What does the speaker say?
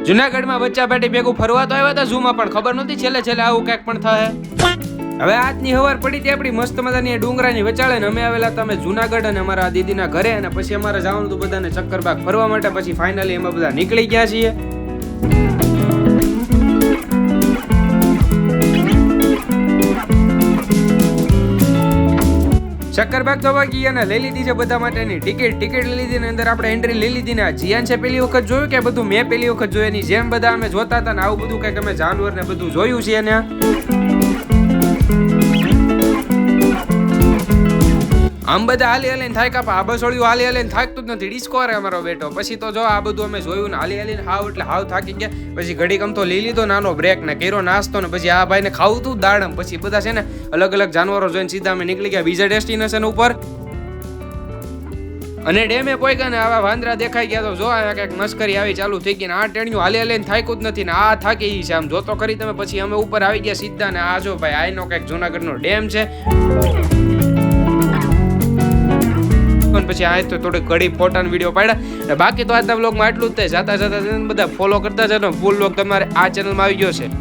જુનાગઢમાં બચ્ચા બેટી ભેગું ફરવા તો આવ્યા હતા ઝૂમાં, પણ ખબર નહોતી છેલ્લે છેલ્લે આવું કંઈક પણ થાય. હવે આજની હવાર પડી હતી આપણી મસ્ત મજાની ડુંગરાની વચાળે ને અમે આવેલા હતા અમે જુનાગઢ અને અમારા દીદીના ઘરે, અને પછી અમારે જવાનું હતું બધાને ચક્કરબાગ ફરવા માટે. પછી ફાઇનલી અમે બધા નીકળી ગયા છીએ. ચક્કરબાગ તો વાગી અને લઈ લીધી છે બધા માટેની ટિકિટ લઈ લીધી ને અંદર આપણે એન્ટ્રી લઈ લીધી ને જીયાન છે પેલી વખત જોયું કે બધું મેં પેલી વખત જોયું એની જેમ બધા અમે જોતા હતા ને આવું બધું કંઈક અમે જાનવર ને બધું જોયું છે એને. આમ બધા હાલીને થાય કાપા આ બસોળિયું હાલીને થાકતું જ નથી. ડિસ્કો રે અમારો બેટો. પછી તો જો આ બધું અમે જોયું ને હાલીને હાવ એટલે હાવ થાકી ગયા. પછી ઘડીક આમ તો લઈ લીધો નાનો બ્રેક ને કર્યો નાસ્તો ને પછી આ ભાઈને ખાવું તું દાડમ. પછી બધા છે ને અલગ અલગ જાનવરો જોઈને સીધા અમે નીકળી ગયા બીજા ડેસ્ટિનેશન ઉપર. અને ડેમે પહોંચ્યા ને આવા વાંદરા દેખાઈ ગયા તો જો આ કંઈક મસ્કરી આવી ચાલુ થઈ ગઈ ને આ ટેણિયું હાલીને થાક્યું જ નથી ને આ થાકી છે આમ જોતો કરી તમે. પછી અમે ઉપર આવી ગયા સીધા ને આ જો ભાઈ આઈનો કંઈક જુનાગઢનો ડેમ છે. પછી આ તો થોડી ઘડી ફોટા વિડીયો પાડ્યા. બાકી તો આજના બ્લોગમાં આટલું જ થાય. જાતા બધા ફોલો કરતા જજો. ફૂલ બ્લોગ તમારે આ ચેનલમાં આવી ગયો છે.